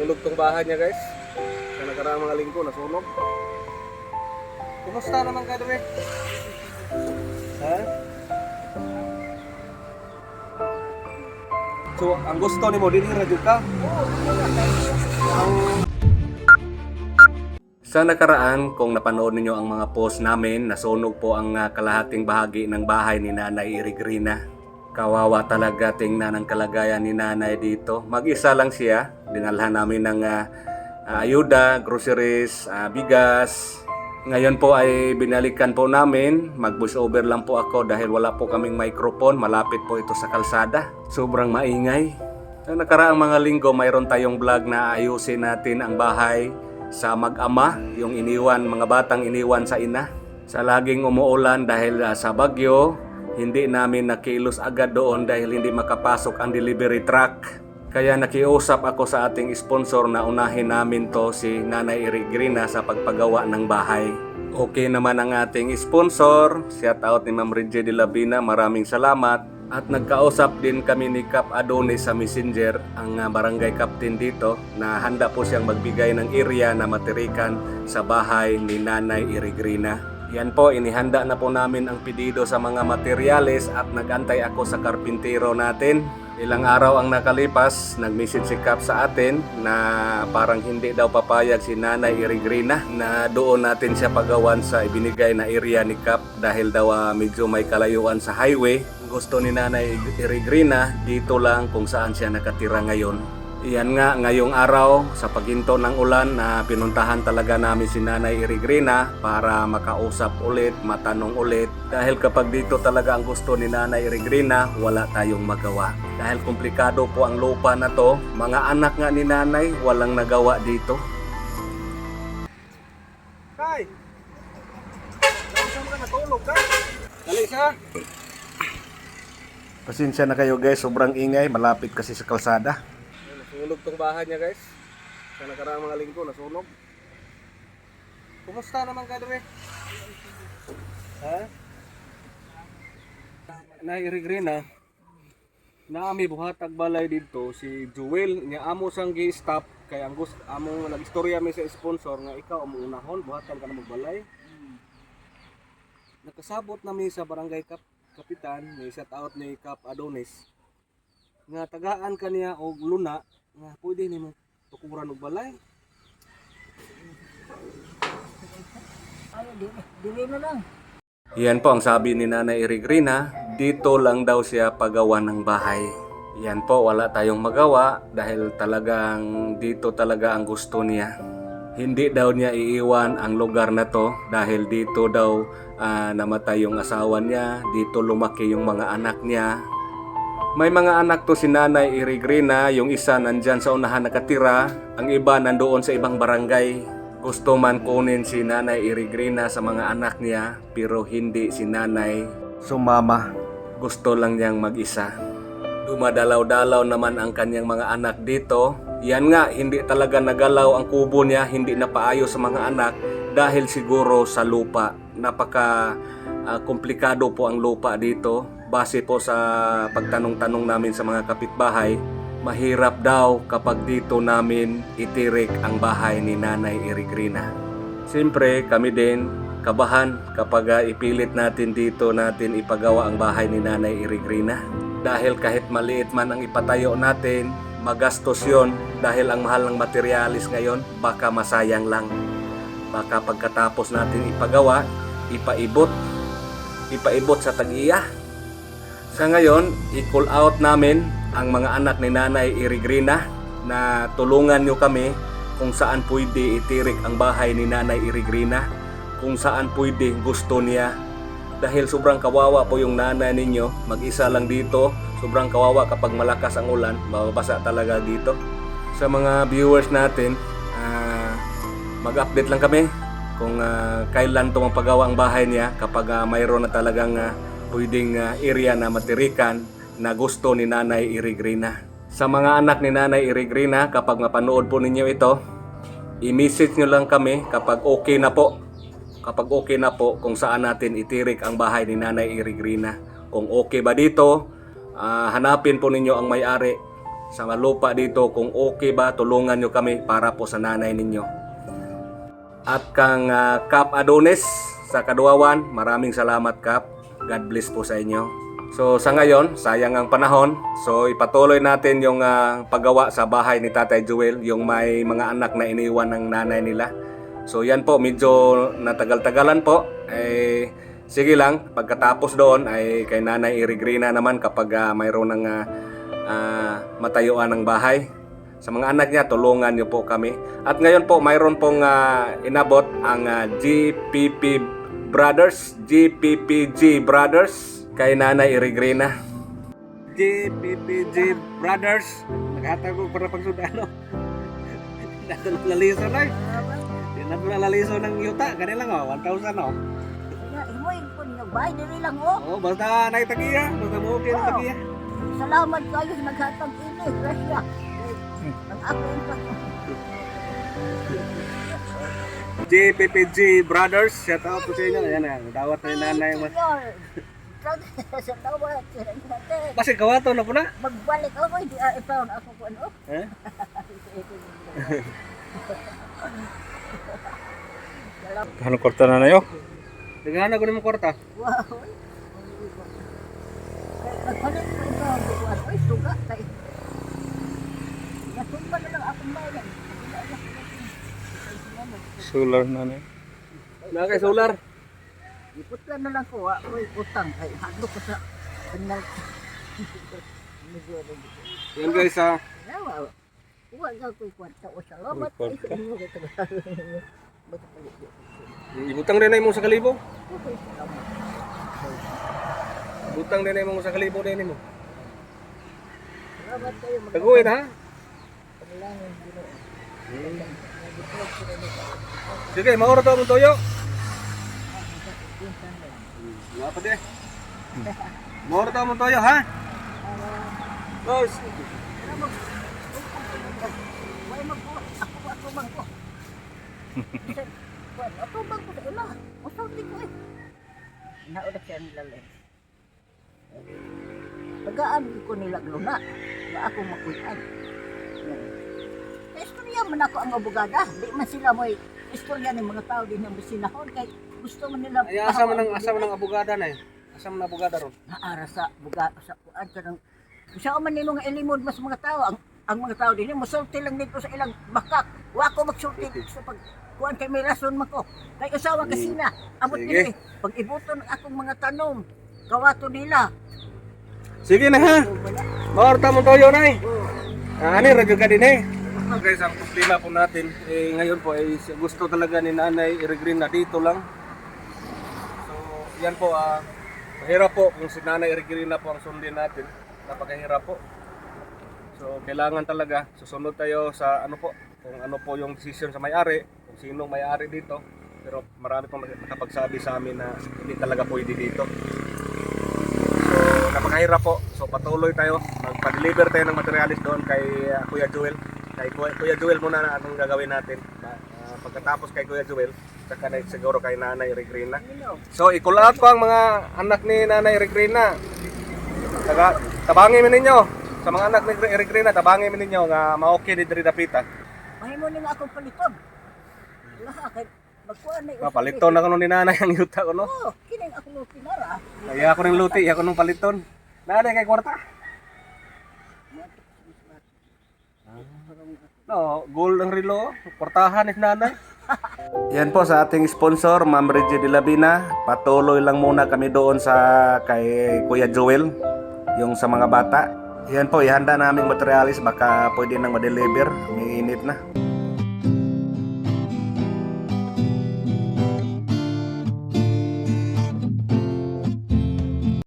Nasunog tong bahay niya guys. Sa nakaraang mga linggo, nasunog. Kumusta naman ka doon? Ha? So, ang gusto ni mo, din radyo ka? Sa nakaraan, kung napanood ninyo ang mga post namin, nasunog po ang kalahating bahagi ng bahay ni Nanay Irigrina. Kawawa talaga tingnan ang kalagayan ni Nanay dito. Mag-isa lang siya. Dinalhan namin ng ayuda, groceries, bigas. Ngayon po ay binalikan po namin. Mag-voice over lang po ako dahil wala po kaming microphone. Malapit po ito sa kalsada. Sobrang maingay. Sa nakaraang mga linggo, mayroon tayong vlog na ayusin natin ang bahay sa mag-ama, yung iniwan, mga batang iniwan sa ina. Sa laging umuulan dahil sa bagyo, hindi namin nakilos agad doon dahil hindi makapasok ang delivery truck. Kaya nakiusap ako sa ating sponsor na unahin namin to si Nanay Irigrina sa pagpagawa ng bahay. Okay naman ang ating sponsor. Shout out ni Ma'am Reggie de Labina. Maraming salamat. At nagkausap din kami ni Cap Adonis sa Messenger, ang barangay captain dito, na handa po siyang magbigay ng area na matirikan sa bahay ni Nanay Irigrina. Yan po, inihanda na po namin ang pedido sa mga materyales at nagantay ako sa karpintero natin. Ilang araw ang nakalipas, nag-message si Cap sa atin na parang hindi daw papayag si Nanay Irigrina na doon natin siya pagawan sa ibinigay na area ni Cap dahil daw medyo may kalayuan sa highway. Gusto ni Nanay Irigrina dito lang kung saan siya nakatira ngayon. Iyan nga, ngayong araw sa paghinto ng ulan na pinuntahan talaga namin si Nanay Irigrina para makausap ulit, matanong ulit. Dahil kapag dito talaga ang gusto ni Nanay Irigrina, wala tayong magawa. Dahil komplikado po ang lupa na to, mga anak nga ni Nanay walang nagawa dito. Kay! Saan ka natulog ka? Dali siya! Pasensya na kayo guys, sobrang ingay, malapit kasi sa kalsada. Nasunog tong bahay niya guys. Sa nakaraang mga linggo, nasunog. Kumusta naman ka doon? Ha? Nanay Irigrina, naami buhatag balay dito si Jewel, niya amo sang gi-stop kay ang gusto amo nag-istorya mi sa sponsor nga ikaw amo unahon buhatan ka na magbalay. Nakasabot nami sa barangay kapitan, may shout out ni Cap Adonis nga tagaan kaniya og luna nga pwede nimo tukuran og balay. Dili na lang. Yan po ang sabi ni Nanay Irigrina, dito lang daw siya pagawa ng bahay. Yan po, wala tayong magawa dahil talagang dito talaga ang gusto niya. Hindi daw niya iiwan ang lugar na to dahil dito daw namatay yung asawa niya, dito lumaki yung mga anak niya. May mga anak to si Nanay Irigrina, yung isa nandyan sa unahan nakatira, ang iba nandoon sa ibang barangay. Gusto man kunin si Nanay Irigrina sa mga anak niya, pero hindi si Nanay sumama. Gusto lang niyang mag-isa. Dumadalaw-dalaw naman ang kanyang mga anak dito. Yan nga, hindi talaga nagalaw ang kubo niya, hindi napaayos sa mga anak dahil siguro sa lupa. Napaka komplikado po ang lupa dito. Base po sa pagtanong-tanong namin sa mga kapitbahay, mahirap daw kapag dito namin itirik ang bahay ni Nanay Irigrina. Siyempre kami din kabahan kapag ipilit natin dito natin ipagawa ang bahay ni Nanay Irigrina. Dahil kahit maliit man ang ipatayo natin, magastos yon dahil ang mahal ng materialis ngayon, baka masayang lang. Baka pagkatapos natin ipagawa, ipaibot sa tag-iya. Sa ngayon, i-call out namin ang mga anak ni Nanay Irigrina na tulungan nyo kami kung saan pwede itirik ang bahay ni Nanay Irigrina, kung saan pwede gusto niya. Dahil sobrang kawawa po yung nanay ninyo, mag-isa lang dito, sobrang kawawa kapag malakas ang ulan, mababasa talaga dito. Sa mga viewers natin, mag-update lang kami kung kailan ito mapagawa ang bahay niya kapag mayroon na talagang pwedeng area na matirikan na gusto ni Nanay Irigrina. Sa mga anak ni Nanay Irigrina, kapag mapanood po ninyo ito, i-message nyo lang kami kapag okay na po. Kapag okay na po kung saan natin itirik ang bahay ni Nanay Irigrina. Kung okay ba dito, hanapin po ninyo ang may-ari sa lupa dito kung okay ba tulungan nyo kami para po sa nanay ninyo. At kang Kap Adonis sa Kaduawan, maraming salamat Kap. God bless po sa inyo. So sa ngayon, sayang ang panahon. So ipatuloy natin yung paggawa sa bahay ni Tatay Joel, yung may mga anak na iniwan ng nanay nila. So yan po, medyo natagal-tagalan po. Sige lang, pagkatapos doon ay kay Nanay Irigrina naman kapag mayroon ng matayuan ng bahay. Sa mga anak niya, tulungan niyo po kami. At ngayon po, mayroon pong inabot ang GPPG Brothers kay Nanay Irigrina. GPPG Brothers, nakata ko para pagsudano. Laliso na. Laliso ng yuta, ganun lang 1,000 Imoy po nagbayad diri lang oh. Basta naitagiya, basta mo okay na tagiya. Salamat kayo sa naghatag ini, grasya. Ang aking GPPG Brothers, shout out po sa inyo. Ayan na, dawat na yung nanay mo. sa dawat. Basta kawato na po na. Magbalik ako, di ikaw na ako po ano. Eh? Ano korta na nayo? Nagana ko naman korta. Wow. Nagpalit ko ito ang buwan. Uy, suga tayo. Natumba na lang akong bayan. Solar na na. Na kay solar. Iputlan na lang ko. Uy, utang. Ay, halo ko sa kanal. Yan guys ha. Huwag ako kwarta o salamat. Ay, sa inyo. Ibutang din na mo sa kalibo. Okay, salamat. Ibutang din na mo sa kalibo din mo. Salamat kayo. Taguin ha. Panalangin, Ginoo. Sige, mauro to mong toyo. Wala pa di. Mauro to mong toyo ha. Boss. Why magbuhat? Ako bang ko. Ako bang ko sa ila. Masabi ko eh. Naulat siya nilalay. Tagaan ko nila gluna. Na ako makuyan. Sa istorya man ako ang abogada. Di man sila mo'y istorya ng mga tao din ang bisinahon. Kay gusto man nila. Ay, asa man ng abogada na eh. Asa man ng abogada ron. Naara sa abogada. Sa kuan ka ng. Siya man nino nga ilimod mas mga tao. Ang mga tao din. Masulti lang dito sa ilang bakak. Wako magsulti sa pag kuan kay may rason man ko. Kay usawa kasi na. Amot nila eh. Pag ibuton akong mga tanong. Kawato nila. Sige na ha. Maorta mo toyo na eh. Ani radyo ka din eh. Guys, ang problema po natin ngayon po ay gusto talaga ni Nanay Irigrina dito lang. So, yan po mahirap po kung si Nanay Irigrina po ang sundin natin. Napakahirap po. So, kailangan talaga susunod tayo sa ano po, kung ano po yung decision sa may-ari, kung sinong may-ari dito. Pero marami pong nakapagsabi sa amin na hindi talaga pwede dito. So, napakahirap po. So, patuloy tayo. Magpa-deliver tayo ng materialis doon kay Kuya Joel. Kay Kuya Joel muna na anong gagawin natin. Pagkatapos kay Kuya Joel, saka na siguro kay Nanay Irigrina. So, ikulat ko ang mga anak ni Nanay Irigrina. Tabangin mo ninyo. Sa mga anak ni Irigrina, tabangin mo ninyo nga ma-okay ni Diri Dapita. Mahimo ni nga akong paliton. Laha kay magkuan na Paliton na ko ni Nanay ang yuta ko no. Oh, kining ako no pinara. Ay ako ning luti, ako nung paliton. Nanay kay kwarta. No, gold ang relo, kwartahan ni Nanay. Yan po sa ating sponsor, Ma'am Reggie de Labina. Patuloy lang muna kami doon sa kay Kuya Joel, yung sa mga bata. Yan po, ihanda naming materialis, baka pwede nang ma-deliver, umiinit na.